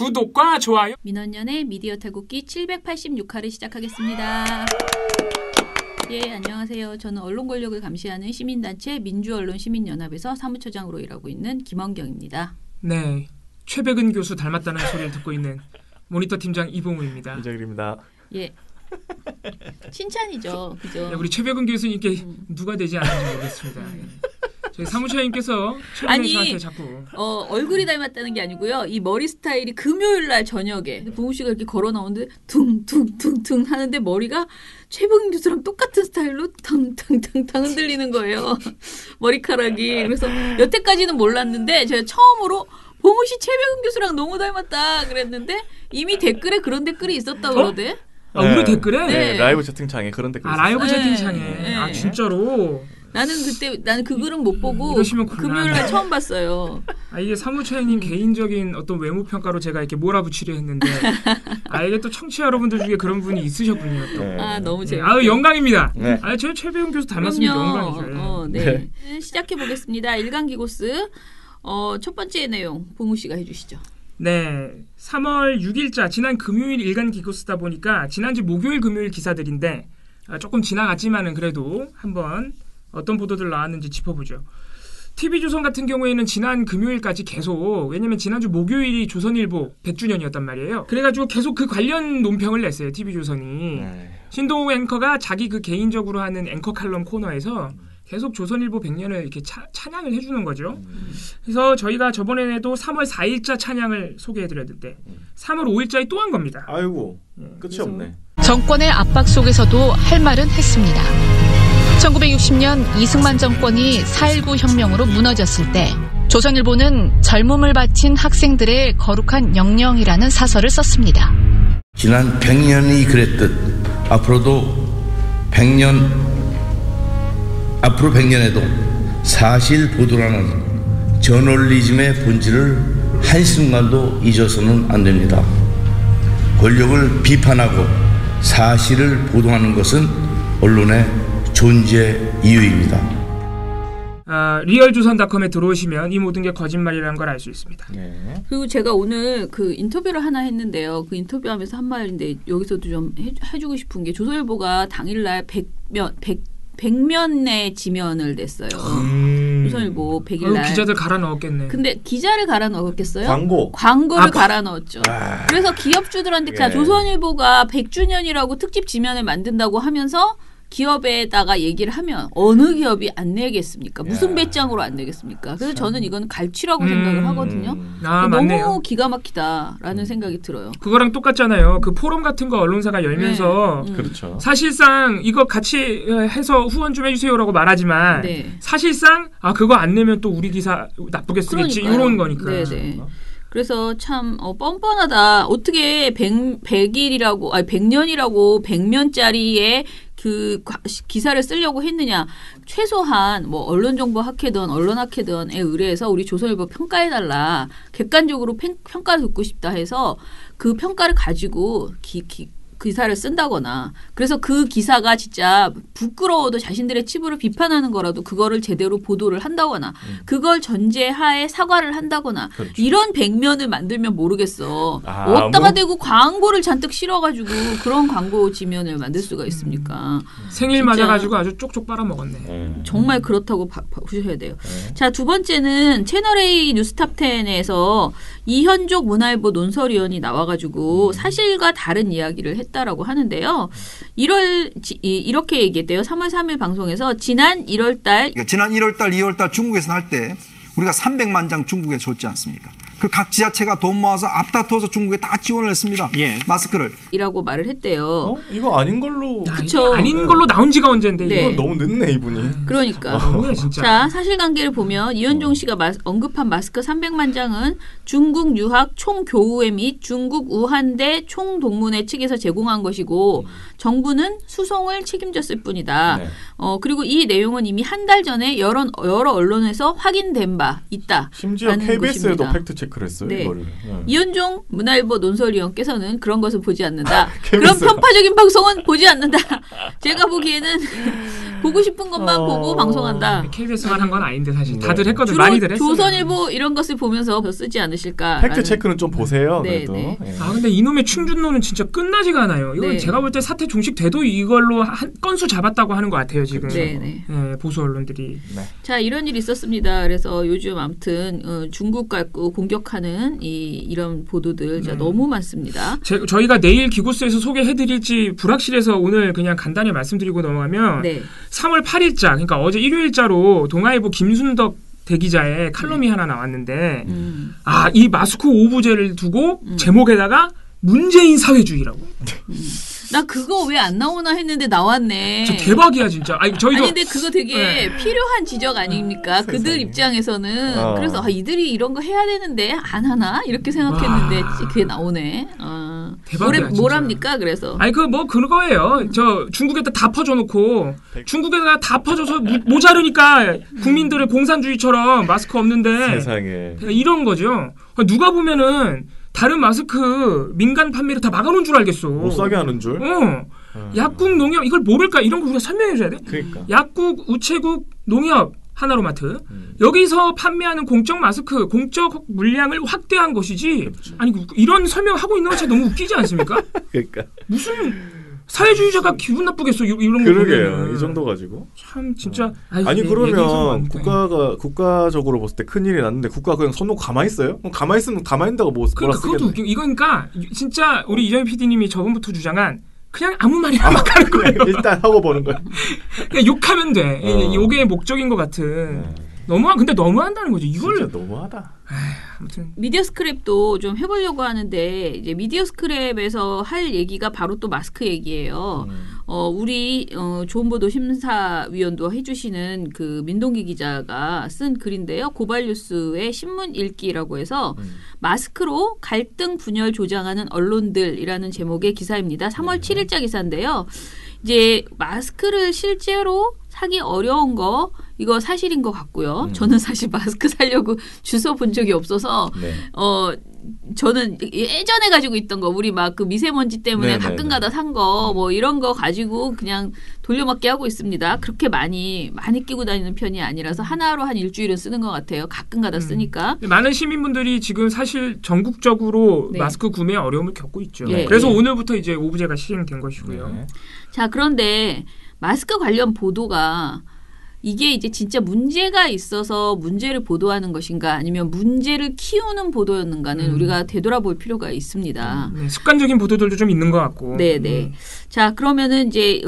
구독과 좋아요. 민원연의 미디어 탈곡기 786화를 시작하겠습니다. 예, 안녕하세요. 저는 언론 권력을 감시하는 시민단체 민주언론시민연합에서 사무처장으로 일하고 있는 김원경입니다. 네, 최백은 교수 닮았다는 소리를 듣고 있는 모니터 팀장 이봉우입니다. 이정일입니다. 예, 칭찬이죠, 그죠? 네, 우리 최백은 교수님께 누가 되지 않는지 모르겠습니다. 저희 사무처장님께서 최백은 저한테 자꾸 얼굴이 닮았다는 게 아니고요. 이 머리 스타일이 금요일날 저녁에 봉우 씨가 이렇게 걸어 나오는데 퉁퉁퉁퉁 하는데 머리가 최백은 교수랑 똑같은 스타일로 탕탕탕탕 흔들리는 거예요. 머리카락이. 그래서 여태까지는 몰랐는데 제가 처음으로 봉우 씨 최백은 교수랑 너무 닮았다 그랬는데 이미 댓글에 그런 댓글이 있었다고 그러대. 우리 댓글에? 네. 라이브 채팅창에 그런 댓글이 있었어요. 라이브 채팅창에. 네. 진짜로? 나는 그 글은 못 보고 금요일날 처음 봤어요. 이게 사무처장님 개인적인 어떤 외모 평가로 제가 이렇게 몰아붙이려 했는데 이게 또 청취자 여러분들 중에 그런 분이 있으셨군요. 또. 너무 재밌어요. 영광입니다. 네. 저희 최백은 교수 닮았으면 영광이죠. 네. 시작해 보겠습니다. 일간기고스 첫 번째 내용 봉우 씨가 해주시죠. 네, 3월 6일자 지난 금요일 일간기고스다 보니까 지난주 목요일 금요일 기사들인데 조금 지나갔지만은 그래도 한번 어떤 보도들 나왔는지 짚어보죠. TV조선 같은 경우에는 지난 금요일까지 계속, 왜냐면 지난주 목요일이 조선일보 100주년이었단 말이에요. 그래가지고 계속 그 관련 논평을 냈어요. TV조선이. 신동욱 앵커가 자기 그 개인적으로 하는 앵커 칼럼 코너에서 계속 조선일보 100년을 이렇게 찬양을 해주는 거죠. 그래서 저희가 저번에도 3월 4일자 찬양을 소개해드렸는데 3월 5일자에 또 한 겁니다. 아이고, 끝이 없네. 정권의 압박 속에서도 할 말은 했습니다. 1960년 이승만 정권이 4.19 혁명으로 무너졌을 때 조선일보는 젊음을 바친 학생들의 거룩한 영령이라는 사설을 썼습니다. 지난 100년이 그랬듯 앞으로 100년에도 사실 보도라는 저널리즘의 본질을 한순간도 잊어서는 안 됩니다. 권력을 비판하고 사실을 보도하는 것은 언론의 존재 이유입니다. 리얼조선닷컴에 들어오시면 이 모든 게 거짓말이라는 걸 알 수 있습니다. 네. 그리고 제가 오늘 그 인터뷰를 하나 했는데요. 그 인터뷰하면서 한 말인데 여기서도 좀 해주고 싶은 게 조선일보가 당일날 100면의 지면을 냈어요. 조선일보 100일날. 기자들 갈아 넣었겠네. 근데 기자를 갈아 넣었겠어요? 광고를 갈아 넣었죠. 그래서 기업주들한테 자 조선일보가 100주년이라고 특집 지면을 만든다고 하면서 기업에다가 얘기를 하면 어느 기업이 안 내겠습니까? 무슨 배짱으로 안 내겠습니까? 그래서 저는 이건 갈취라고 생각을 하거든요. 너무 맞네요. 기가 막히다라는 생각이 들어요. 그거랑 똑같잖아요. 그 포럼 같은 거 언론사가 열면서 그렇죠. 사실상 이거 같이 해서 후원 좀 해주세요라고 말하지만 사실상 그거 안 내면 또 우리 기사 나쁘게 쓰겠지 이런 거니까. 네네. 그래서 참 뻔뻔하다. 어떻게 100일이라고 100년이라고 100면짜리의 그 기사를 쓰려고 했느냐. 최소한 뭐 언론정보학회든 언론학회든에 의뢰해서 우리 조선일보 평가해달라. 객관적으로 평가를 듣고 싶다 해서 그 평가를 가지고 기사를 쓴다거나 그래서 그 기사가 진짜 부끄러워도 자신들의 치부를 비판하는 거라도 그거를 제대로 보도를 한다거나 그걸 전제하에 사과를 한다거나 그렇죠. 이런 100면을 만들면 모르겠어. 어디다가 대고 광고를 잔뜩 실어가지고 그런 광고 지면을 만들 수가 있습니까? 생일 맞아가지고 아주 쪽쪽 빨아먹었네. 정말 그렇다고 보셔야 돼요. 자, 두 번째는 채널A 뉴스탑10에서 이현족 문화일보 논설위원이 나와가지고 사실과 다른 이야기를 했다라고 하는데요. 이렇게 얘기했대요. 3월 3일 방송에서 지난 1월달 2월달 중국에서 할 때 우리가 300만 장 중국에 줬지 않습니까? 그 각 지자체가 돈 모아서 앞다퉈서 중국에 다 지원을 했습니다. 마스크를. 이라고 말을 했대요. 이거 아닌 걸로. 그쵸. 아닌 걸로 나온 지가 언젠데. 네. 이거 너무 늦네 이분이. 그러니까. 너무해 진짜. 자, 사실관계를 보면 이현종 씨가 언급한 마스크 300만 장은 중국 유학 총교우회 및 중국 우한대 총동문회 측에서 제공한 것이고 정부는 수송을 책임졌을 뿐이다. 그리고 이 내용은 이미 한 달 전에 여러 언론에서 확인된 바 있다. 심지어 KBS에도 팩트 체크를 했어요. 이거를. 이현종 문화일보 논설위원께서는 그런 것을 보지 않는다. 그런 편파적인 방송은 보지 않는다. 제가 보기에는 보고 싶은 것만 보고 방송한다. KBS만 한 건 아닌데 사실 다들 했거든. 주로 많이들 했어요. 조선일보 이런 것을 보면서 더 쓰지 않으실까. 팩트 체크는 좀 보세요. 네, 그래도. 네. 예. 근데 이놈의 충준노는 진짜 끝나지가 않아요. 이건 네. 제가 볼 때 사태 종식돼도 이걸로 한 건수 잡았다고 하는 것 같아요 지금. 네, 네. 예, 보수 언론들이. 네. 자, 이런 일이 있었습니다. 그래서 요즘 아무튼 중국 갖고 공격하는 이런 보도들 진짜 너무 많습니다. 저희가 내일 기고스에서 소개해드릴지 불확실해서 오늘 그냥 간단히 말씀드리고 넘어가면 네. 3월 8일자 그러니까 어제 일요일자로 동아일보 김순덕 대기자의 칼럼이 하나 나왔는데 이 마스크 오부제를 두고 제목에다가 문재인 사회주의라고. 나 그거 왜 안 나오나 했는데 나왔네. 진짜 대박이야 진짜. 저희가 근데 그거 되게 필요한 지적 아닙니까? 그들 입장에서는. 그래서 이들이 이런 거 해야 되는데 안 하나? 이렇게 생각했는데 그게 나오네. 대박이야, 뭐랍니까? 그래서. 그거예요. 저 중국에다 다 퍼줘놓고 중국에다 다 퍼줘서 모자르니까 국민들의 공산주의처럼 마스크 없는데 세상에. 이런 거죠. 누가 보면은 다른 마스크 민간 판매를 다 막아놓은 줄 알겠어. 못 사게 하는 줄? 약국, 농협 이걸 모를까? 이런 거 우리가 설명해줘야 돼. 그러니까. 약국, 우체국, 농협, 하나로마트 여기서 판매하는 공적 마스크, 공적 물량을 확대한 것이지. 그렇죠. 아니 이런 설명하고 있는 것 자체 너무 웃기지 않습니까? 그러니까. 무슨 사회주의자가 기분 나쁘겠어 이런 거 그러게요. 보면은. 이 정도 가지고. 참 진짜. 그러면 국가적으로 봤을 때 큰일이 났는데 국가 그냥 손 놓고 가만히 있어요? 그럼 가만히 있으면 가만히 있다고 뭐라 그러니까 쓰겠네. 그것도 웃기고 이거니까 진짜 우리 이정희 PD님이 저번부터 주장한 그냥 아무 말이나 막 하는 거예요. 일단 하고 보는 거예요. 그냥 욕하면 돼. 요게 목적인 것 같은. 근데 너무한다는 거죠. 이걸 진짜 너무하다. 아무튼 미디어 스크랩도 좀 해보려고 하는데 이제 미디어 스크랩에서 할 얘기가 바로 또 마스크 얘기예요. 우리 좋은보도 심사위원도 해주시는 그 민동기 기자가 쓴 글인데요. 고발뉴스의 신문 읽기라고 해서 마스크로 갈등 분열 조장하는 언론들이라는 제목의 기사입니다. 3월 7일자 기사인데요. 이제 마스크를 실제로 사기 어려운 거 이거 사실인 것 같고요. 저는 사실 마스크 사려고 주워 본 적이 없어서 저는 예전에 가지고 있던 거 우리 막 그 미세먼지 때문에 가끔가다 산 거 뭐 이런 거 가지고 그냥 돌려막기 하고 있습니다. 그렇게 많이 끼고 다니는 편이 아니라서 하나로 한 일주일은 쓰는 것 같아요. 가끔가다 쓰니까. 많은 시민분들이 지금 사실 전국적으로 네. 마스크 구매에 어려움을 겪고 있죠. 네. 그래서 오늘부터 이제 오브제가 시행된 것이고요. 자, 그런데 마스크 관련 보도가 이게 이제 진짜 문제가 있어서 문제를 보도하는 것인가 아니면 문제를 키우는 보도였는가는 우리가 되돌아볼 필요가 있습니다. 습관적인 보도들도 좀 있는 것 같고. 네네. 자, 그러면은 이제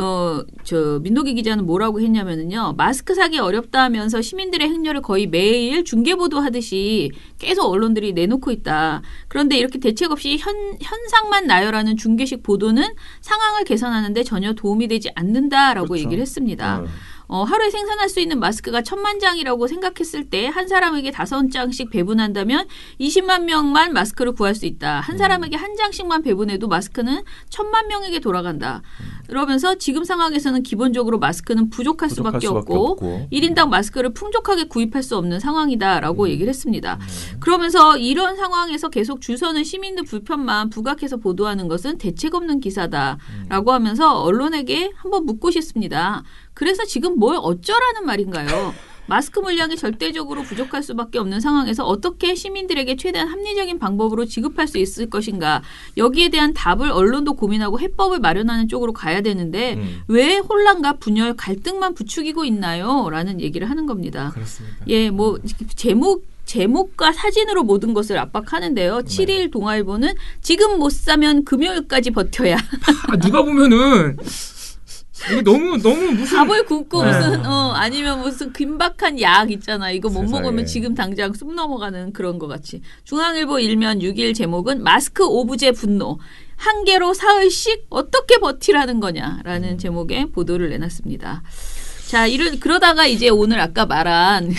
저 민동기 기자는 뭐라고 했냐면은요. 마스크 사기 어렵다 하면서 시민들의 행렬을 거의 매일 중계 보도하듯이 계속 언론들이 내놓고 있다. 그런데 이렇게 대책 없이 현상만 나열하는 중계식 보도는 상황을 개선하는데 전혀 도움이 되지 않는다라고 그렇죠. 얘기를 했습니다. 하루에 생산할 수 있는 마스크가 1000만 장이라고 생각했을 때 한 사람에게 5장씩 배분한다면 20만 명만 마스크를 구할 수 있다. 한 사람에게 한 장씩만 배분해도 마스크는 1000만 명에게 돌아간다. 그러면서 지금 상황에서는 기본적으로 마스크는 부족할 수밖에 없고 1인당 마스크를 풍족하게 구입할 수 없는 상황이다라고 얘기를 했습니다. 그러면서 이런 상황에서 계속 줄 서는 시민들 불편만 부각해서 보도하는 것은 대책 없는 기사다라고 하면서 언론에게 한번 묻고 싶습니다. 그래서 지금 뭘 어쩌라는 말인가요? 마스크 물량이 절대적으로 부족할 수밖에 없는 상황에서 어떻게 시민들에게 최대한 합리적인 방법으로 지급할 수 있을 것인가. 여기에 대한 답을 언론도 고민하고 해법을 마련하는 쪽으로 가야 되는데 왜 혼란과 분열, 갈등만 부추기고 있나요? 라는 얘기를 하는 겁니다. 그렇습니다. 예, 뭐 제목과 사진으로 모든 것을 압박하는데요. 7일 동아일보는 지금 못 사면 금요일까지 버텨야. 누가 보면은 이거 너무 무슨 밥을 굶고 무슨 아니면 무슨 긴박한 약 있잖아. 이거 못 먹으면 지금 당장 숨 넘어가는 그런 것 같이. 중앙일보 일면 6일 제목은 마스크 오부제 분노. 한 개로 사흘씩 어떻게 버티라는 거냐라는 제목의 보도를 내놨습니다. 자, 그러다가 이제 오늘 아까 말한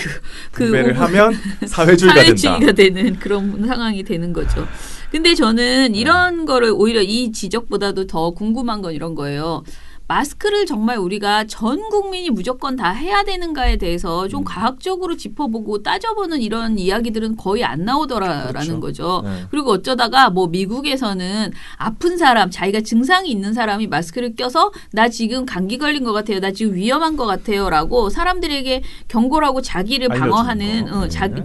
구매를 하면 사회주의가 되는 그런 상황이 되는 거죠. 근데 저는 이런 거를 오히려 이 지적보다도 더 궁금한 건 이런 거예요. 마스크를 정말 우리가 전 국민이 무조건 다 해야 되는가에 대해서 좀 과학적으로 짚어보고 따져보는 이런 이야기들은 거의 안 나오더라라는 거죠. 네. 그리고 어쩌다가 뭐 미국에서는 아픈 사람, 자기가 증상이 있는 사람이 마스크를 껴서 나 지금 감기 걸린 것 같아요. 나 지금 위험한 것 같아요. 라고 사람들에게 경고를 하고 자기를 방어하는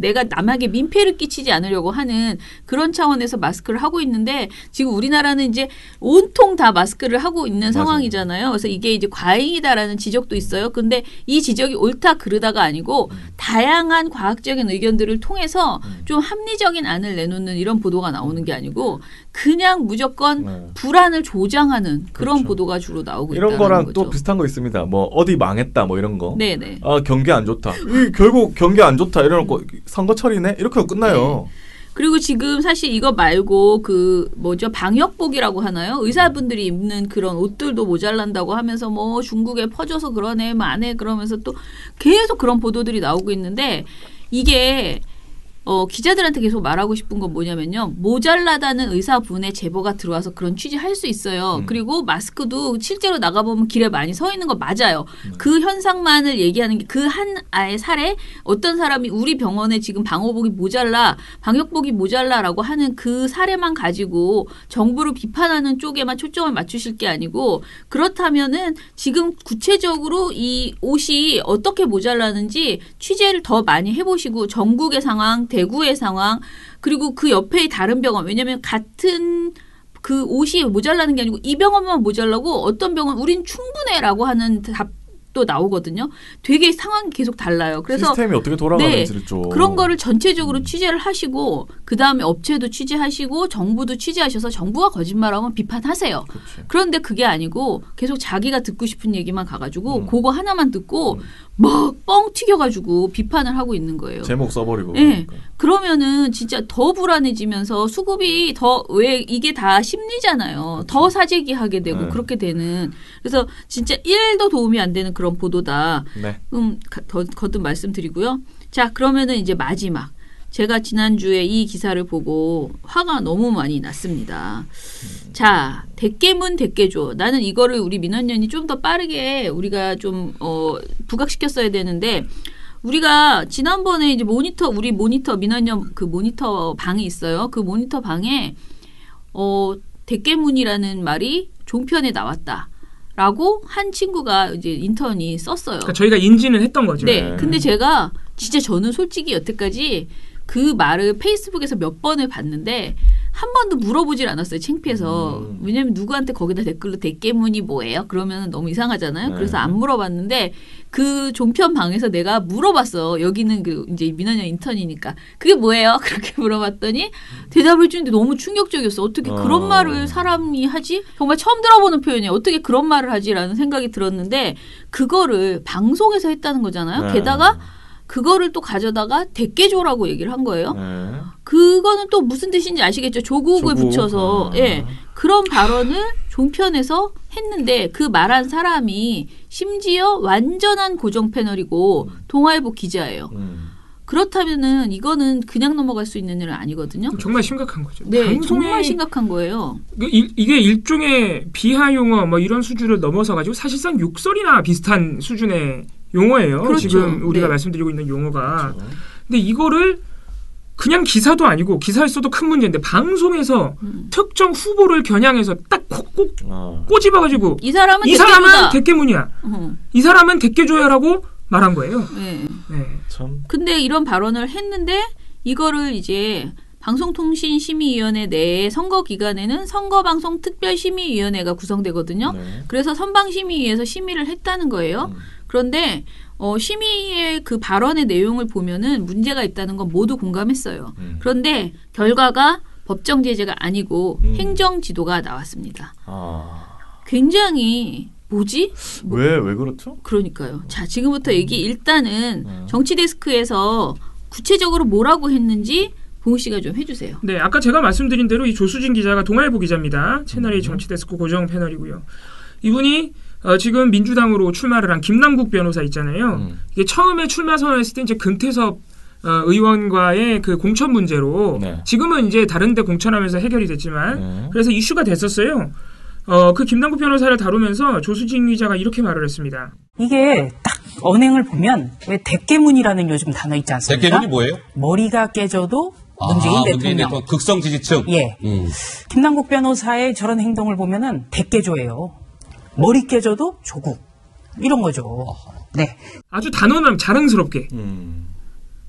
내가 남에게 민폐를 끼치지 않으려고 하는 그런 차원에서 마스크를 하고 있는데 지금 우리나라는 이제 온통 다 마스크를 하고 있는 상황이잖아요. 그래서 이게 이제 과잉이다라는 지적도 있어요. 근데 이 지적이 옳다 그르다가 아니고 다양한 과학적인 의견들을 통해서 좀 합리적인 안을 내놓는 이런 보도가 나오는 게 아니고 그냥 무조건 불안을 조장하는 그런 그렇죠. 보도가 주로 나오고 이런 있다는 거랑 거죠. 또 비슷한 거 있습니다. 뭐 어디 망했다 뭐 이런 거. 네네. 아 경기 안 좋다. 결국 경기 안 좋다 이래놓고 선거철이네 이렇게 하고 끝나요. 네. 그리고 지금 사실 이거 말고 그 뭐죠 방역복이라고 하나요? 의사분들이 입는 그런 옷들도 모자란다고 하면서 뭐 중국에 퍼져서 그러네, 뭐 안 해 그러면서 또 계속 그런 보도들이 나오고 있는데 이게 기자들한테 계속 말하고 싶은 건 뭐냐면요. 모자라다는 의사분의 제보가 들어와서 그런 취재할 수 있어요. 그리고 마스크도 실제로 나가보면 길에 많이 서 있는 거 맞아요. 그 현상만을 얘기하는 게 그 한 아의 사례 어떤 사람이 우리 병원에 지금 방호복이 모자라 방역복이 모자라라고 하는 그 사례만 가지고 정부를 비판하는 쪽에만 초점을 맞추실 게 아니고 그렇다면은 지금 구체적으로 이 옷이 어떻게 모자라는지 취재를 더 많이 해보시고 전국의 상황 대구의 상황 그리고 그 옆에 다른 병원 왜냐하면 같은 그 옷이 모자라는 게 아니고 이 병원만 모자라고 어떤 병원 우린 충분해라고 하는 답도 나오거든요. 되게 상황이 계속 달라요. 그래서 시스템이 어떻게 돌아가는지를 좀 그런 거를 전체적으로 취재를 하시고 그다음에 업체도 취재하시고 정부도 취재하셔서 정부가 거짓말하면 비판하세요. 그치. 그런데 그게 아니고 계속 자기가 듣고 싶은 얘기만 가가지고 그거 하나만 듣고 막 뻥 튀겨가지고 비판을 하고 있는 거예요. 제목 써버리고. 네. 그러니까. 그러면은 진짜 더 불안해지면서 수급이 더 왜 이게 다 심리잖아요. 더 사재기하게 되고 그렇게 되는. 그래서 진짜 1도 도움이 안 되는 그런 보도다. 네. 더 거듭 말씀드리고요. 자 그러면은 이제 마지막. 제가 지난주에 이 기사를 보고 화가 너무 많이 났습니다. 자, 대깨문 대깨조. 나는 이거를 우리 민원연이 좀 더 빠르게 우리가 좀 부각시켰어야 되는데 우리가 지난번에 이제 우리 모니터 민원연 그 모니터 방이 있어요. 그 모니터 방에 대깨문이라는 말이 종편에 나왔다라고 한 친구가 이제 인턴이 썼어요. 그러니까 저희가 인지는 했던 거죠. 네. 근데 제가 진짜 저는 솔직히 여태까지 그 말을 페이스북에서 몇 번을 봤는데 한 번도 물어보질 않았어요. 창피해서. 왜냐면 누구한테 거기다 댓글로 대깨문이 뭐예요? 그러면 너무 이상하잖아요. 그래서 안 물어봤는데 그 종편 방에서 내가 물어봤어. 여기는 그 이제 민원연 인턴이니까 그게 뭐예요? 그렇게 물어봤더니 대답을 해주는데 너무 충격적이었어. 어떻게 그런 말을 사람이 하지? 정말 처음 들어보는 표현이에요. 어떻게 그런 말을 하지라는 생각이 들었는데 그거를 방송에서 했다는 거잖아요. 게다가 그거를 또 가져다가 대깨조라고 얘기를 한 거예요. 그거는 또 무슨 뜻인지 아시겠죠? 조국을 붙여서 예 그런 발언을 종편에서 했는데 그 말한 사람이 심지어 완전한 고정 패널이고 동아일보 기자예요. 그렇다면은 이거는 그냥 넘어갈 수 있는 일은 아니거든요. 정말 심각한 거죠. 네, 정말 심각한 거예요. 이게 일종의 비하 용어 뭐 이런 수준을 넘어서 가지고 사실상 욕설이나 비슷한 수준의 용어예요. 그렇죠. 지금 우리가 말씀드리고 있는 용어가. 그렇죠. 근데 이거를 그냥 기사도 아니고 기사를 써도 큰 문제인데 방송에서 특정 후보를 겨냥해서 딱 꼭 꼬집어가지고 이 사람은 대깨문이야. 이 사람은 대깨조야라고 말한 거예요. 네. 네. 참. 근데 이런 발언을 했는데 이거를 이제 방송통신심의위원회 내에 선거 기간에는 선거방송특별심의위원회가 구성되거든요. 네. 그래서 선방심의위에서 심의를 했다는 거예요. 그런데 심의의 그 발언의 내용을 보면은 문제가 있다는 건 모두 공감했어요. 그런데 결과가 법정 제재가 아니고 행정 지도가 나왔습니다. 굉장히 뭐지? 왜 그렇죠? 그러니까요. 자, 지금부터 일단은 정치 데스크에서 구체적으로 뭐라고 했는지 봉우 씨가 좀 해주세요. 네, 아까 제가 말씀드린 대로 이 조수진 기자가 동아일보 기자입니다. 채널A 정치 데스크 고정 패널이고요. 이분이 지금 민주당으로 출마를 한 김남국 변호사 있잖아요. 이게 처음에 출마 선언했을 때 이제 금태섭 의원과의 그 공천 문제로 지금은 이제 다른 데 공천하면서 해결이 됐지만 그래서 이슈가 됐었어요. 그 김남국 변호사를 다루면서 조수진 기자가 이렇게 말을 했습니다. 이게 딱 언행을 보면 왜 대깨문이라는 요즘 단어 있지 않습니까? 대깨문이 뭐예요? 머리가 깨져도 문재인 대통령. 극성 지지층. 예. 김남국 변호사의 저런 행동을 보면은 대깨조예요. 머리 깨져도 조국. 이런 거죠. 네. 아주 단호함 자랑스럽게.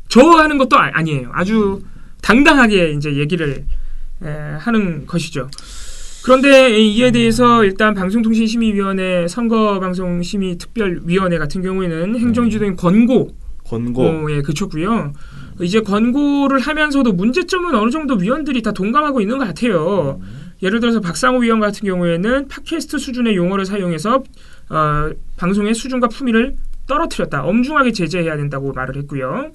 저하는 것도 아니에요. 아주 당당하게 이제 얘기를 하는 것이죠. 그런데 이에 대해서 일단 방송통신심의위원회 선거방송심의특별위원회 같은 경우에는 행정지도인 권고에 그쳤고요. 이제 권고를 하면서도 문제점은 어느 정도 위원들이 다 동감하고 있는 것 같아요. 예를 들어서 박상호 위원 같은 경우에는 팟캐스트 수준의 용어를 사용해서 방송의 수준과 품위를 떨어뜨렸다. 엄중하게 제재해야 된다고 말을 했고요.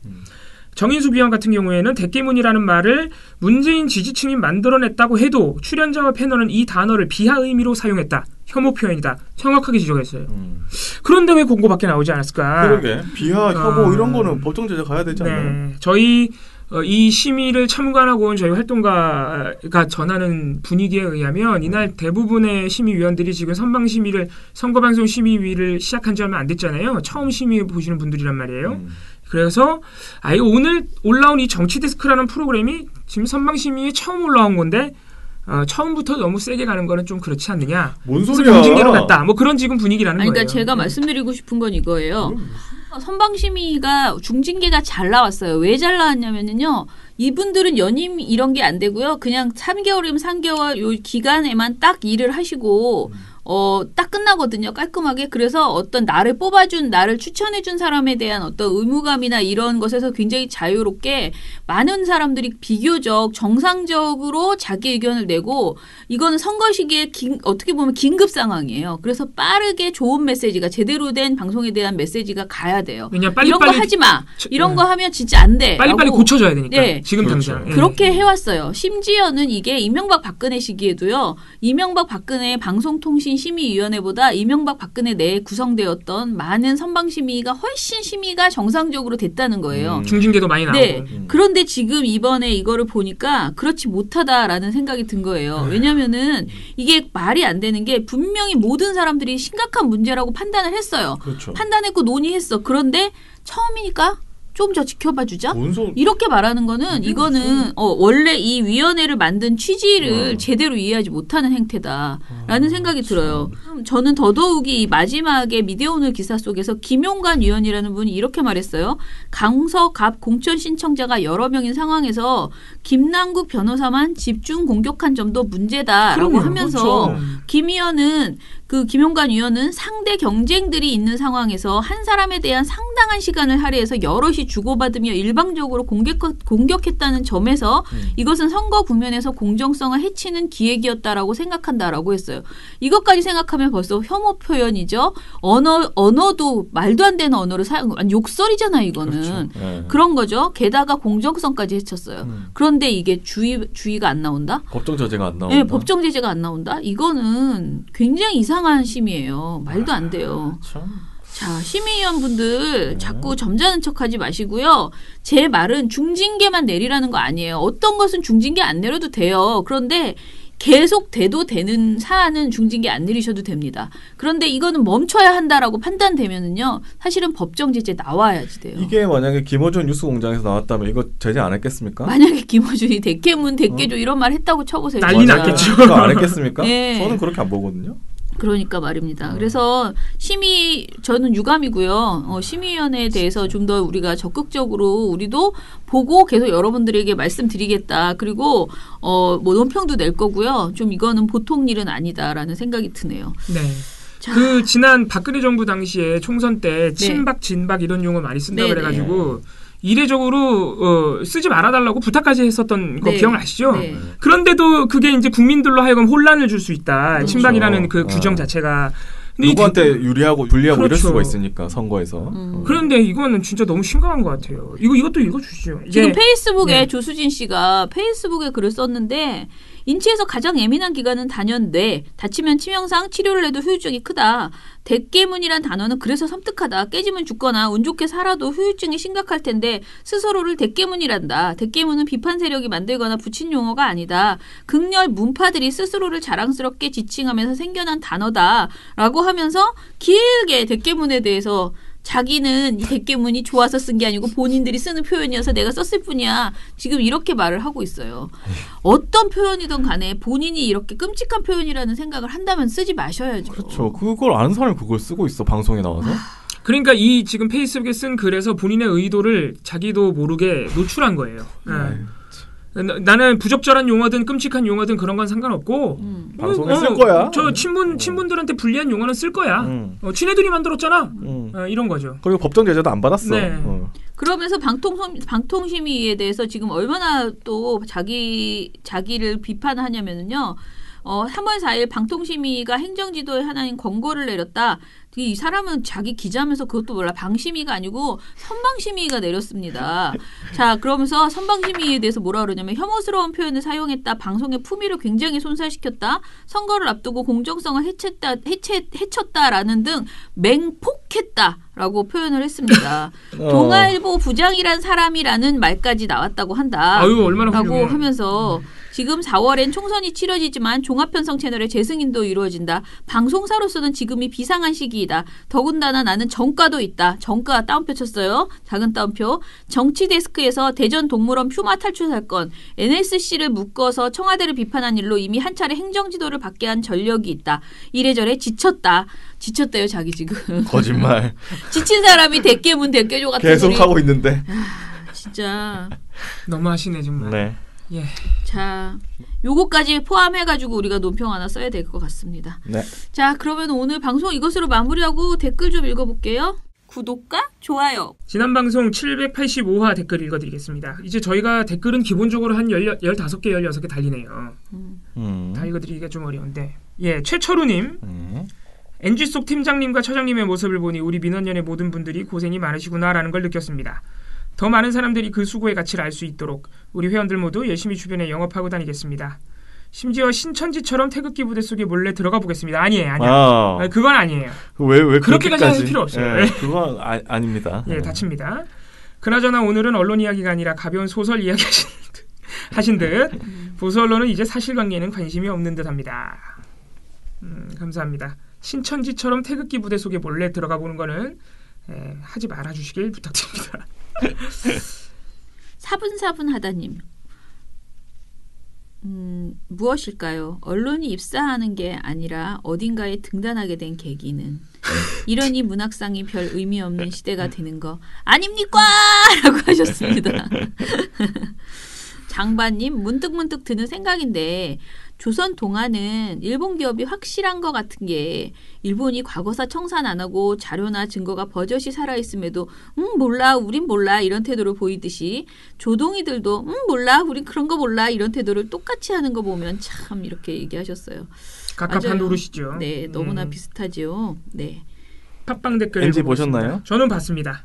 정인수 위원 같은 경우에는 대깨문이라는 말을 문재인 지지층이 만들어냈다고 해도 출연자와 패널은 이 단어를 비하 의미로 사용했다. 혐오 표현이다. 정확하게 지적했어요. 그런데 왜 권고밖에 나오지 않았을까? 그러게. 비하, 혐오 이런 거는 법정 제재 가야 되지 않나요? 네. 저희 이 심의를 참관하고 온 저희 활동가가 전하는 분위기에 의하면 이날 대부분의 심의위원들이 지금 선거방송심의위를 시작한 지 얼마 안 됐잖아요. 처음 심의 보시는 분들이란 말이에요. 그래서 아예 오늘 올라온 이 정치데스크라는 프로그램이 지금 선방심의에 처음 올라온 건데 처음부터 너무 세게 가는 거는 좀 그렇지 않느냐. 뭔 소리야. 공징계로 갔다. 뭐 그런 지금 분위기라는 거예요. 그러니까 제가 말씀드리고 싶은 건 이거예요. 선방심의가 중징계가 잘 나왔어요. 왜 잘 나왔냐면요. 이분들은 연임 이런 게 안 되고요. 그냥 3개월이면 3개월 요 기간에만 딱 일을 하시고 딱 끝나거든요. 깔끔하게. 그래서 어떤 나를 추천해준 사람에 대한 어떤 의무감이나 이런 것에서 굉장히 자유롭게 많은 사람들이 비교적 정상적으로 자기 의견을 내고 이거는 선거 시기에 어떻게 보면 긴급 상황이에요. 그래서 빠르게 좋은 메시지가 제대로 된 방송에 대한 메시지가 가야 돼요. 왜냐, 이런 거 하지 마. 이런 거 하면 진짜 안 돼. 빨리빨리 고쳐줘야 되니까. 네. 지금 그렇죠. 당장. 그렇게 해왔어요. 심지어는 이게 이명박 박근혜 시기에도요. 이명박 박근혜 방송통신심의위원회보다 이명박 박근혜 내에 구성되었던 많은 선방심의가 훨씬 심의가 정상적으로 됐다는 거예요. 중징계도 많이 나오고. 네. 그런데 지금 이번에 이거를 보니까 그렇지 못하다라는 생각이 든 거예요. 왜냐면은 이게 말이 안 되는 게 분명히 모든 사람들이 심각한 문제라고 판단을 했어요. 그렇죠. 판단했고 논의했어. 그런데 처음이니까 좀 더 지켜봐 주자. 이렇게 말하는 거는 이거는 원래 이 위원회를 만든 취지를 제대로 이해하지 못하는 행태다라는 생각이 들어요. 저는 더더욱이 이 마지막에 미디어오늘 기사 속에서 김용관 위원이라는 분이 이렇게 말했어요. 강서갑 공천 신청자가 여러 명인 상황에서 김남국 변호사만 집중 공격한 점도 문제다라고 하면서 그렇죠. 김 위원은 김용관 위원은 상대 경쟁들이 있는 상황에서 한 사람에 대한 상당한 시간을 할애해서 여럿이 주고받으며 일방적으로 공격했다는 점에서 이것은 선거 국면에서 공정성을 해치는 기획이었다라고 생각한다라고 했어요. 이것까지 생각하면 벌써 혐오 표현이죠. 언어도 말도 안 되는 언어를 욕설이잖아요. 이거는. 그렇죠. 네. 그런 거죠. 게다가 공정성까지 해쳤어요. 그런데 이게 주의가 안 나온다? 법정 제재가 안 나온다. 네, 법정 제재가 안 나온다? 이거는 굉장히 이상한 심의예요. 말도 안 돼요. 참. 자, 심의위원분들 자꾸 점잖은 척하지 마시고요. 제 말은 중징계만 내리라는 거 아니에요. 어떤 것은 중징계 안 내려도 돼요. 그런데 계속 돼도 되는 사안은 중징계 안 내리셔도 됩니다. 그런데 이거는 멈춰야 한다라고 판단되면은요, 사실은 법정 제재 나와야지 돼요. 이게 만약에 김어준 뉴스공장에서 나왔다면 이거 제재 안 했겠습니까? 만약에 김어준이 대깨문, 대깨조 이런 말 했다고 쳐보세요. 난리 진짜. 났겠죠. 그거 안 했겠습니까? 네. 저는 그렇게 안 보거든요. 그러니까 말입니다. 그래서 저는 유감이고요. 심의위원회에 대해서 좀 더 우리가 적극적으로 우리도 보고 계속 여러분들에게 말씀드리겠다. 그리고 뭐 논평도 낼 거고요. 좀 이거는 보통 일은 아니다라는 생각이 드네요. 네. 자. 지난 박근혜 정부 당시에 총선 때 친박, 진박 이런 용어 많이 쓴다 네네. 그래가지고 이례적으로 쓰지 말아달라고 부탁까지 했었던 거 네. 기억나시죠? 네. 그런데도 그게 이제 국민들로 하여금 혼란을 줄 수 있다. 그렇죠. 친박이라는 그 규정 자체가. 근데 누구한테 유리하고 불리하고 이럴 그렇죠. 수가 있으니까 선거에서. 그런데 이거는 진짜 너무 심각한 것 같아요. 이것도 읽어주시죠. 지금 이게- 페이스북에 네. 조수진 씨가 페이스북에 글을 썼는데 인체에서 가장 예민한 기관은 단연 뇌. 다치면 치명상, 치료를 해도 후유증이 크다. 대깨문이란 단어는 그래서 섬뜩하다. 깨지면 죽거나 운 좋게 살아도 후유증이 심각할 텐데 스스로를 대깨문이란다. 대깨문은 비판 세력이 만들거나 붙인 용어가 아니다. 극렬 문파들이 스스로를 자랑스럽게 지칭하면서 생겨난 단어다. 라고 하면서 길게 대깨문에 대해서 자기는 이 대깨문이 좋아서 쓴 게 아니고 본인들이 쓰는 표현이어서 내가 썼을 뿐이야. 지금 이렇게 말을 하고 있어요. 어떤 표현이든 간에 본인이 이렇게 끔찍한 표현이라는 생각을 한다면 쓰지 마셔야죠. 그렇죠. 그걸 아는 사람이 그걸 쓰고 있어. 방송에 나와서. 그러니까 이 지금 페이스북에 쓴 글에서 본인의 의도를 자기도 모르게 노출한 거예요. 나는 부적절한 용어든 끔찍한 용어든 그런 건 상관없고 방송에 쓸 거야. 저 친분들한테 불리한 용어는 쓸 거야. 친애들이 만들었잖아. 이런 거죠. 그리고 법정 제재도 안 받았어. 네. 그러면서 방통심의에 대해서 지금 얼마나 또 자기를 비판하냐면요. 3월 4일 방통심의가 행정지도에 하나인 권고를 내렸다. 이 사람은 자기 기자면서 그것도 몰라. 방심위가 아니고 선방심의가 내렸습니다. 자, 그러면서 선방심의에 대해서 뭐라 그러냐면 혐오스러운 표현을 사용했다. 방송의 품위를 굉장히 손살시켰다. 선거를 앞두고 공정성을 해쳤다라는 등 맹폭했다라고 표현을 했습니다. 동아일보 부장이란 사람이라는 말까지 나왔다고 한다. 아유, 얼마나 라고 훌륭해. 하면서 지금 4월엔 총선이 치러지지만 종합편성 채널의 재승인도 이루어진다. 방송사로서는 지금이 비상한 시기이다. 더군다나 나는 정가도 있다. 정가 따옴표 쳤어요. 작은 따옴표. 정치데스크에서 대전 동물원 퓨마 탈출 사건, NSC를 묶어서 청와대를 비판한 일로 이미 한 차례 행정지도를 받게 한 전력이 있다. 이래저래 지쳤다. 지쳤대요, 자기 지금. 거짓말. 지친 사람이 대깨문 대깨조 같은 계속 소리. 하고 있는데. 진짜. 너무 하시네 정말. 네. 예. 자, 요거까지 포함해가지고 우리가 논평 하나 써야 될 것 같습니다. 네. 자, 그러면 오늘 방송 이것으로 마무리하고 댓글 좀 읽어볼게요. 구독과 좋아요. 지난 방송 785화 댓글 읽어드리겠습니다. 이제 저희가 댓글은 기본적으로 한 15개, 16개 달리네요. 다 읽어드리기가 좀 어려운데. 예, 최철우님. NG 속 팀장님과 처장님의 모습을 보니 우리 민원연의 모든 분들이 고생이 많으시구나라는 걸 느꼈습니다. 더 많은 사람들이 그 수고의 가치를 알 수 있도록 우리 회원들 모두 열심히 주변에 영업하고 다니겠습니다. 심지어 신천지처럼 태극기 부대 속에 몰래 들어가 보겠습니다. 아니에요. 그건 아니에요. 왜 그렇게까지 할 필요 없어요. 네, 그건 아닙니다. 예, 다칩니다. 그나저나 오늘은 언론 이야기가 아니라 가벼운 소설 이야기 하신 듯 보수 언론은 이제 사실관계에는 관심이 없는 듯합니다. 감사합니다. 신천지처럼 태극기 부대 속에 몰래 들어가 보는 거는 하지 말아주시길 부탁드립니다. 사분사분하다님. 무엇일까요? 언론이 입사하는 게 아니라 어딘가에 등단하게 된 계기는 이러니 문학상이 별 의미 없는 시대가 되는 거 아닙니까? 라고 하셨습니다. 장반님, 문득문득 드는 생각인데 조선 동아는 일본 기업이 확실한 것 같은 게 일본이 과거사 청산 안 하고 자료나 증거가 버젓이 살아있음에도 몰라 우린 몰라 이런 태도를 보이듯이 조동이들도 몰라 우린 그런 거 몰라 이런 태도를 똑같이 하는 거 보면 참 이렇게 얘기하셨어요. 갑갑한 노릇이죠. 네, 너무나 비슷하지요. 네. 팟빵 댓글 NG 보셨나요? 저는 봤습니다.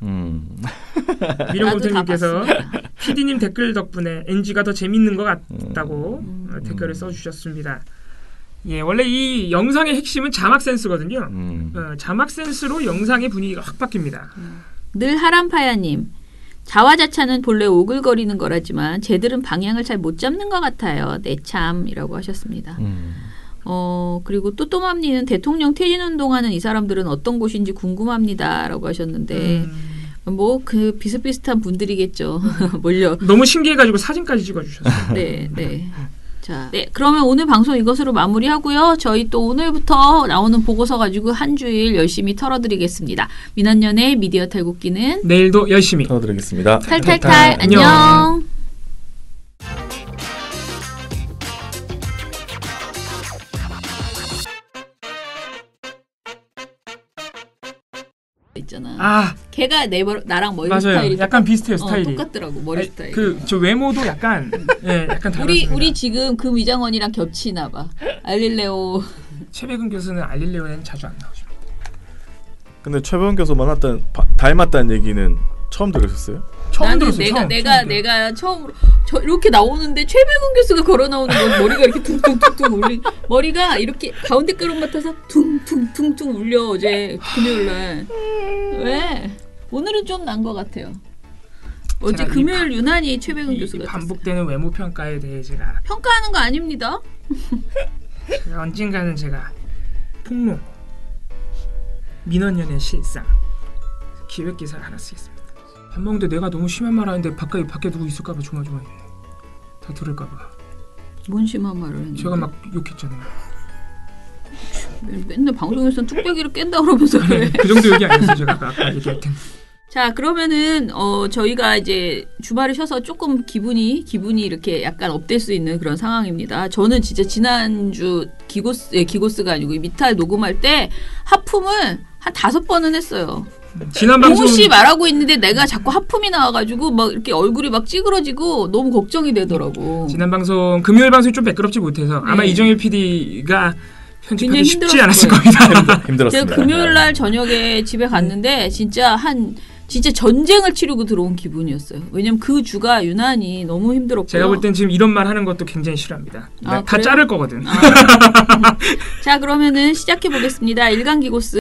미령곰탱님께서 PD님 댓글 덕분에 NG가 더 재밌는 것 같다고 댓글을 써주셨습니다. 예, 원래 이 영상의 핵심은 자막 센스거든요. 자막 센스로 영상의 분위기가 확 바뀝니다. 늘 하람파야님. 자화자찬은 본래 오글거리는 거라지만 쟤들은 방향을 잘 못 잡는 것 같아요. 네 참이라고 하셨습니다. 그리고 또또맘니는 대통령 퇴진운동하는 이 사람들은 어떤 곳인지 궁금합니다라고 하셨는데 뭐 그 비슷비슷한 분들이겠죠. 몰려. 너무 신기해가지고 사진까지 찍어주셨어요. 네, 네. 자, 네, 그러면 오늘 방송 이것으로 마무리하고요. 저희 또 오늘부터 나오는 보고서 가지고 한 주일 열심히 털어드리겠습니다. 민원연의 미디어 탈곡기는 내일도 열심히 털어드리겠습니다. 탈탈탈 안녕. 있잖아. 걔가 나랑 머리 맞아요. 스타일이 약간 비슷해요. 스타일이. 똑같더라고 머리 스타일. 저 외모도 약간 약간 다르습니다. 우리 지금 그 미장원이랑 겹치나 봐. 알릴레오. 최백은 교수는 알릴레오에는 자주 안 나오죠. 근데 최백은 교수 닮았다는 얘기는 처음 들으셨어요? 처음 나는 들었어요. 내가 처음으로 저 이렇게 나오는데 최백운 교수가 걸어 나오는 건 머리가 이렇게 퉁퉁퉁퉁 울리 머리가 이렇게 가운데 끄럼 같아서 퉁퉁퉁퉁 울려 어제 금요일 날. 왜? 오늘은 좀 난 것 같아요. 어제 금요일 유난히 최백운 교수 같았어요. 반복되는 외모 평가에 대해 제가 평가하는 거 아닙니다. 언젠가는 제가 폭로 민원연의 실상 기획 기사를 하나 쓰겠습니다. 밥 먹는데 내가 너무 심한 말 하는데 밖에 누구 있을까봐 조마조마했네. 다 들을까봐. 뭔 심한 말을 했는데. 제가 막 욕했잖아요. 맨날 방송에서는 뚝배기를 깬다 그러면서 그래. 그 정도 얘기 아니었어요. 제가 아까 얘기할 텐데. 자, 그러면은 저희가 이제 주말을 쉬어서 조금 기분이 이렇게 약간 업될 수 있는 그런 상황입니다. 저는 진짜 지난주 기고스가 아니고 미탈 녹음할 때 하품을 한 5번은 했어요. 지난 방송 용우 씨 말하고 있는데 내가 자꾸 하품이 나와가지고 막 이렇게 얼굴이 막 찌그러지고 너무 걱정이 되더라고. 지난 방송 금요일 방송이 좀 매끄럽지 못해서 네. 아마 이정일 PD가 편집하기 굉장히 쉽지 않았을 거예요. 겁니다. 힘들었습니다. 제가 금요일 날 저녁에 집에 갔는데 진짜 전쟁을 치르고 들어온 기분이었어요. 왜냐면 그 주가 유난히 너무 힘들었고요. 제가 볼 땐 지금 이런 말 하는 것도 굉장히 싫어합니다. 아, 다 그래요? 자를 거거든. 자, 그러면은 시작해 보겠습니다. 일간기고스.